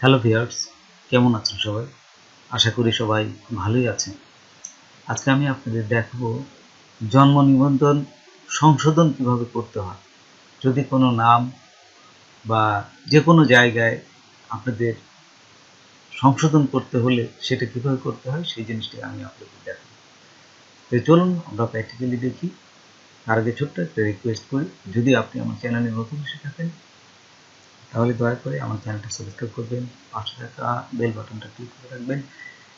Hello viewers, কেমন আছেন সবাই? আশা করি সবাই ভালোই আছেন। আজকে আমি আপনাদের দেখাবো জন্ম নিবন্ধন সংশোধন কিভাবে করতে হয়। যদি কোনো নাম বা যে কোনো জায়গায় আপনাদের সংশোধন করতে হলে সেটা কিভাবে করতে হয় সেই জিনিসটি আমি আপনাদের দেখাবো। তো চলুন আমরা প্র্যাকটিক্যালি দেখি। তার আগে ছোট্ট একটা রিকোয়েস্ট করি, যদি আপনি আমার চ্যানেলে নতুন এসে থাকেন তাহলে দয়া করে আমার চ্যানেলটা সাবস্ক্রাইব করবেন, পাশে থাকা বেল বাটনটা ক্লিক করে রাখবেন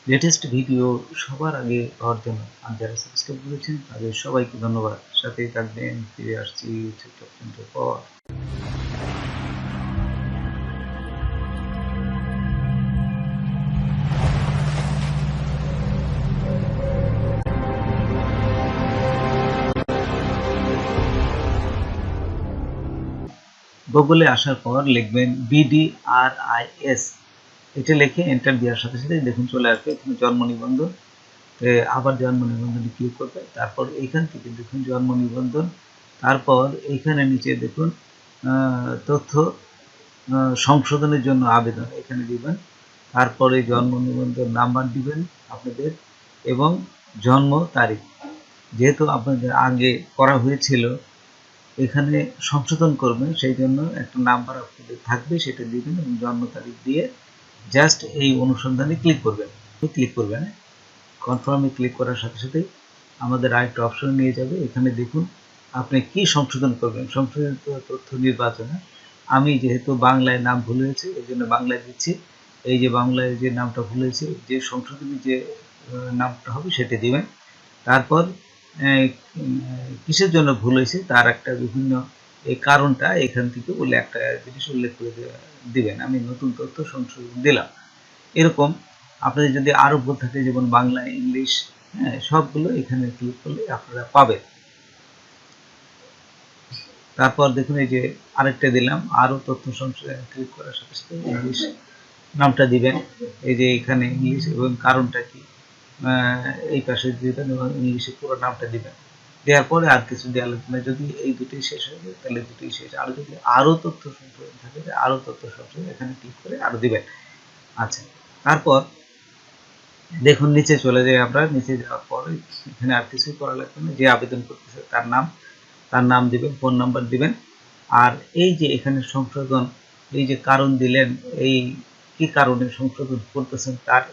লেটেস্ট ভিডিও সবার আগে পাওয়ার জন্য। আর যারা সাবস্ক্রাইব করেছেন তাদের সবাইকে ধন্যবাদ। সাথেই থাকবেন, ফিরে আসছি ছোট্ট একটা পর। গুগলে আসার পর লিখবেন BDRIS, এটা লিখে এন্টার দেওয়ার সাথে সাথে দেখুন চলে আসবে এখানে জন্ম নিবন্ধন। আবার জন্ম নিবন্ধনে ক্লিক করবে, তারপর এইখান থেকে দেখুন জন্ম নিবন্ধন, তারপর এইখানে নিচে দেখুন তথ্য সংশোধনের জন্য আবেদন, এখানে দিবেন। তারপরে জন্ম নিবন্ধন নাম্বার দিবেন আপনাদের এবং জন্ম তারিখ, যেহেতু আপনাদের আগে করা হয়েছিল এখানে সংশোধন করবেন সেই জন্য একটা নাম্বার আপনাদের থাকবে, সেটা দিবেন এবং জন্ম তারিখ দিয়ে জাস্ট এই অনুসন্ধানে ক্লিক করবেন। কনফার্মে ক্লিক করার সাথে সাথেই আমাদের আরেকটা অপশন নিয়ে যাবে। এখানে দেখুন আপনি কি সংশোধন করবেন, সংশোধিত তথ্য নির্বাচনে আমি যেহেতু বাংলায় নাম ভুল হয়েছে এই জন্য বাংলায় দিচ্ছি। এই যে বাংলায় যে নামটা ভুল হয়েছে, যে সংশোধনী যে নামটা হবে সেটা দিবেন। তারপর কিসের জন্য ভুল হয়েছে তার একটা বিভিন্ন এই কারণটা এখান থেকে বলে একটা জিনিস উল্লেখ করে দিবেন। আমি নতুন তথ্য সংশোধন দিলাম। এরকম আপনাদের যদি আরও ভুল থাকে যেমন বাংলা, ইংলিশ, হ্যাঁ, সবগুলো এখানে ক্লিক করলে আপনারা পাবেন। তারপর দেখুন এই যে আরেকটা দিলাম আরও তথ্য সংশোধন, ক্লিক করার সাথে সাথে ইংলিশ নামটা দিবেন। এই যে এখানে ইংলিশ এবং কারণটা কি এই পাশে দিবেন এবং ইংলিশে পুরো নামটা দিবেন। দেওয়ার পরে আর কিছু দেওয়া লাগবে না। যদি এই দুটোই শেষ হয়ে যায় তাহলে দুটোই শেষ। আর যদি আরও তথ্য সংশোধন থাকে আরও তথ্য সংশোধন এখানে ক্লিক করে আরও দিবেন। আচ্ছা, তারপর দেখুন নিচে চলে যাই আমরা। নিচে যাওয়ার পরে এখানে আর কিছুই করা লাগবে না। যে আবেদন করতেছে তার নাম দিবেন, ফোন নাম্বার দিবেন। আর এই যে এখানে সংশোধন, এই যে কারণ দিলেন, এই কি কারণে সংশোধন করতেছেন তার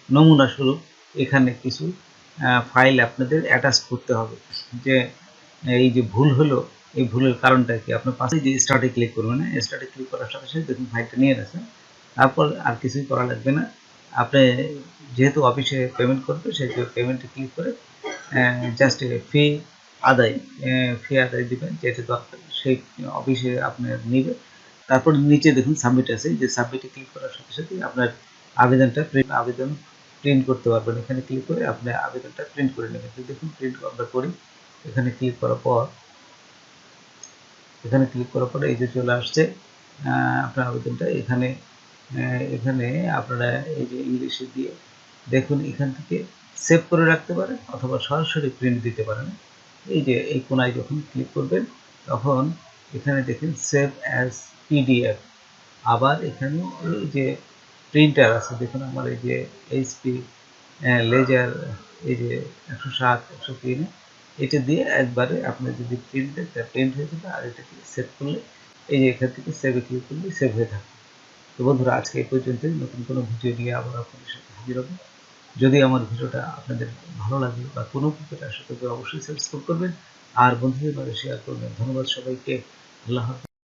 নমুনা স্বরূপ এখানে কিছু ফাইল আপনাদের অ্যাটাচ করতে হবে। যে এই যে ভুল হলো এই ভুলের কারণটা কি, আপনার পাশে যে স্টার্টে ক্লিক করবেন, স্টার্টে ক্লিক করার সাথে সাথে দেখুন ফাইলটা নিয়ে গেছে। তারপর আর কিছুই করা লাগবে না। আপনি যেহেতু অফিসে পেমেন্ট করবে সেই পেমেন্টে ক্লিক করে জাস্ট ফি আদায় দিবেন, যেটা দরকার সেই অফিসে আপনার নিবে। তারপর নিচে দেখুন সাবমিট আছে, যে সাবমিটে ক্লিক করার সাথে সাথে আপনার আবেদন প্রিন্ট করতে পারবেন। এখানে ক্লিক করে আপনি আবেদনটা প্রিন্ট করে নেবেন। দেখুন প্রিন্ট আমরা করি। এখানে ক্লিক করার পর এই যে চলে আসছে আপনার আবেদনটা। এখানে আপনারা এই যে ইংলিশে দিয়ে দেখুন এখান থেকে সেভ করে রাখতে পারেন অথবা সরাসরি প্রিন্ট দিতে পারেন। এই যে এই কোনায় যখন ক্লিক করবেন তখন এখানে দেখেন সেভ অ্যাজ পিডিএফ। আবার এখানে এই যে প্রিন্টার আছে, দেখুন আমার এই যে এইচপি লেজার, এই যে 107 103, এটা দিয়ে একবারে আপনি যদি প্রিন্ট দেন তা প্রিন্ট হয়ে যাবে। আর এটাকে সেভ করলে এই যে এখান থেকে সেভে ক্লিক করলে সেভ হয়ে থাকবে। তো বন্ধুরা আজকে এই পর্যন্তই। নতুন কোনো ভিডিও নিয়ে আবার আপনাদের সাথে হাজির হব। যদি আমার ভিডিওটা আপনাদের ভালো লাগে বা কোনো উপকারে আসে তবে অবশ্যই সাবস্ক্রাইব করবেন আর বন্ধুদের মাঝে শেয়ার করবেন। ধন্যবাদ সবাইকে। আল্লাহ হাফেজ।